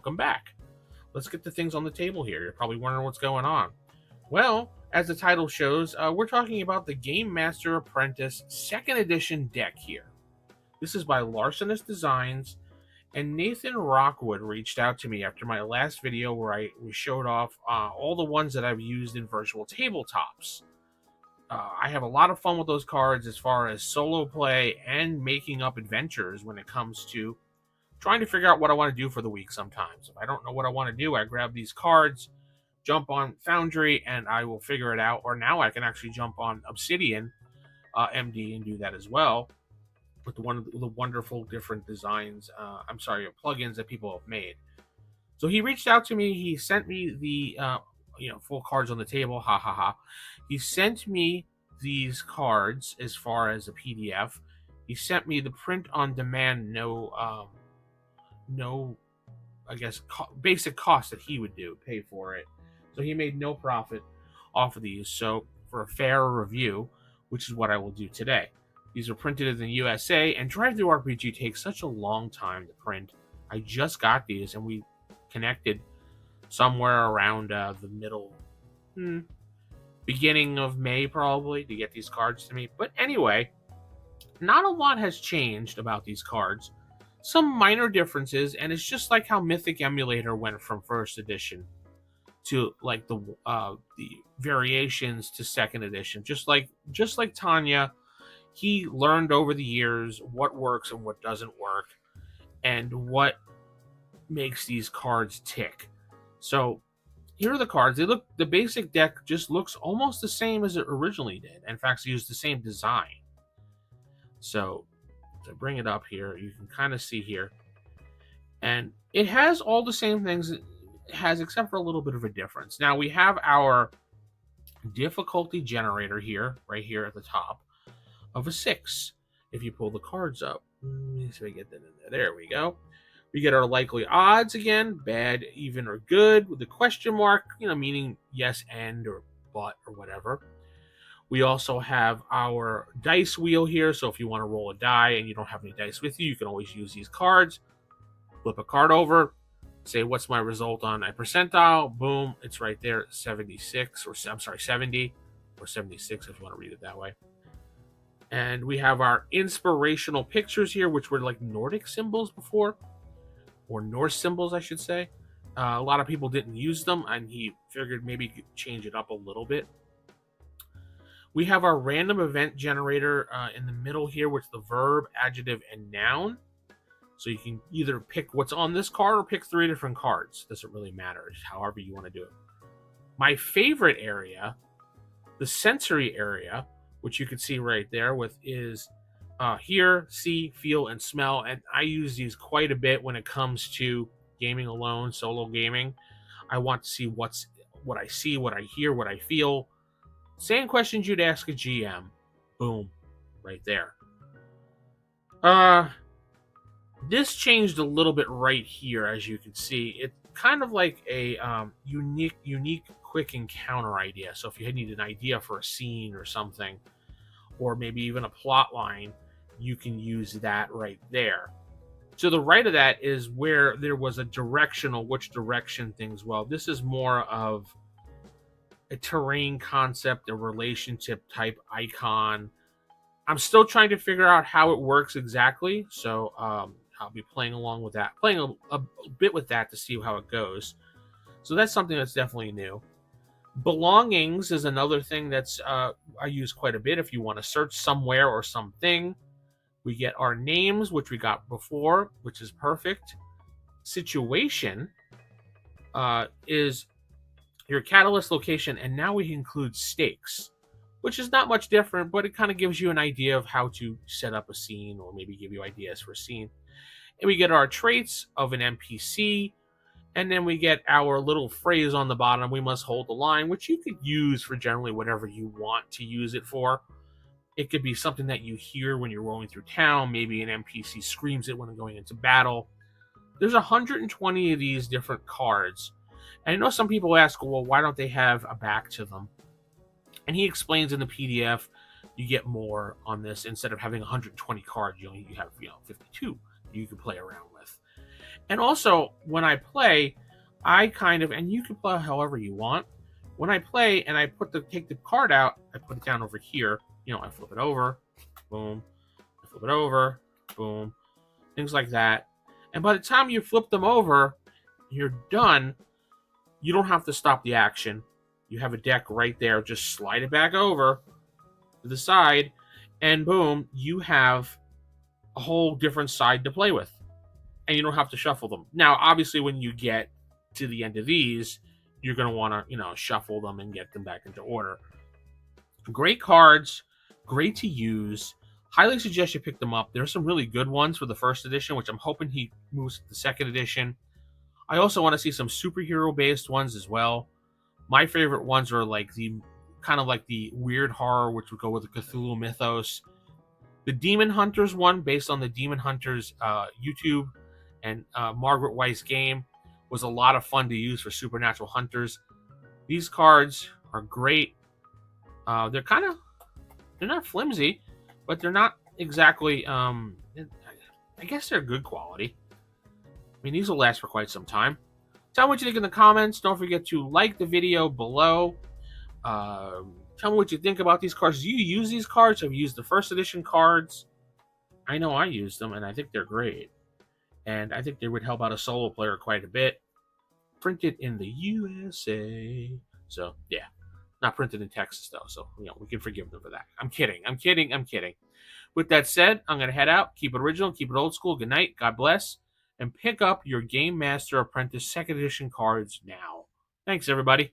welcome back. Let's get the things on the table here. You're probably wondering what's going on. Well, as the title shows, we're talking about the Game Master Apprentice 2nd Edition deck here. This is by Larcenous Designs, and Nathan Rockwood reached out to me after my last video where we showed off all the ones that I've used in virtual tabletops. I have a lot of fun with those cards as far as solo play and making up adventures when it comes to trying to figure out what I want to do for the week sometimes. If I don't know what I want to do, I grab these cards, jump on Foundry, and I will figure it out. Or now I can actually jump on Obsidian MD and do that as well with the wonderful different designs, plugins that people have made. So he reached out to me. He sent me the full cards on the table. Ha ha ha. He sent me these cards as far as a PDF. He sent me the print on demand, basic cost that he would pay for it. So he made no profit off of these. So for a fair review, which is what I will do today. These are printed in the USA, and Drive Through RPG takes such a long time to print. I just got these, and we connected somewhere around the beginning of May probably to get these cards to me. But anyway, not a lot has changed about these cards. Some minor differences, and it's just like how Mythic Emulator went from 1st edition to like the variations to 2nd edition. Just like Tanya, he learned over the years what works and what doesn't work and what makes these cards tick. So here are the cards. The basic deck just looks almost the same as it originally did. In fact, it used the same design. So to bring it up here, you can kind of see here. And it has all the same things it has, except for a little bit of a difference. Now we have our difficulty generator here, right here at the top, of a 6. If you pull the cards up, let me see if I get that in there. There we go. We get our likely odds again, bad, even, or good, with the question mark, meaning yes, and, or but, or whatever. We also have our dice wheel here, so if you want to roll a die and you don't have any dice with you, you can always use these cards. Flip a card over, say what's my result on a percentile, boom, it's right there, 76, or I'm sorry, 70, or 76 if you want to read it that way. And we have our inspirational pictures here, which were like Nordic symbols before, or Norse symbols, I should say. A lot of people didn't use them, and he figured maybe change it up a little bit. We have our random event generator in the middle here, with the verb, adjective, and noun. So you can either pick what's on this card or pick 3 different cards. Doesn't really matter, it's however you want to do it. My favorite area, the sensory area, which you can see right there is hear, see, feel, and smell. And I use these quite a bit when it comes to gaming alone, solo gaming. I want to see what I see, what I hear, what I feel. Same questions you'd ask a GM. Boom, right there. This changed a little bit right here, as you can see. It's kind of like a unique quick encounter idea. So if you need an idea for a scene or something, or maybe even a plot line, you can use that right there. To the right of that is where there was a directional, which direction things well. This is more of a terrain concept, a relationship type icon. I'm still trying to figure out how it works exactly, so I'll be playing along with that, playing a bit with that to see how it goes. So that's something that's definitely new. Belongings is another thing that's I use quite a bit. If you want to search somewhere or something, we get our names, which we got before, which is perfect. Situation is your catalyst location, and now we include stakes, which is not much different, but it kind of gives you an idea of how to set up a scene, or maybe give you ideas for a scene. And we get our traits of an NPC, and then we get our little phrase on the bottom, we must hold the line, which you could use for generally whatever you want to use it for. It could be something that you hear when you're rolling through town. Maybe an NPC screams it when going into battle. There's 120 of these different cards. And I know some people ask, well, why don't they have a back to them? And he explains in the PDF, you get more on this. Instead of having 120 cards, you have 52 you can play around with. And also, when I play, I kind of, and you can play however you want. When I play and I take the card out, I put it down over here. You know, I flip it over, boom. I flip it over, boom. Things like that. And by the time you flip them over, you're done. You don't have to stop the action. You have a deck right there. Just slide it back over to the side, and boom, you have a whole different side to play with. And you don't have to shuffle them. Now, obviously, when you get to the end of these, you're going to want to, shuffle them and get them back into order. Great cards, great to use. Highly suggest you pick them up. There's some really good ones for the first edition, which I'm hoping he moves to the second edition. I also want to see some superhero-based ones as well. My favorite ones are like the kind of like the weird horror, which would go with the Cthulhu mythos. The Demon Hunters one, based on the Demon Hunters YouTube and Margaret Weiss game, was a lot of fun to use for Supernatural Hunters. These cards are great. They're not flimsy, but they're not exactly. I guess they're good quality. I mean, these will last for quite some time. Tell me what you think in the comments. Don't forget to like the video below. Tell me what you think about these cards. Do you use these cards? Have you used the first edition cards? I know I used them, and I think they're great. And I think they would help out a solo player quite a bit. Printed in the USA. So, yeah. Not printed in Texas, though. So, we can forgive them for that. I'm kidding. With that said, I'm going to head out. Keep it original. Keep it old school. Good night. God bless. And pick up your Game Master Apprentice 2nd edition cards now. Thanks, everybody.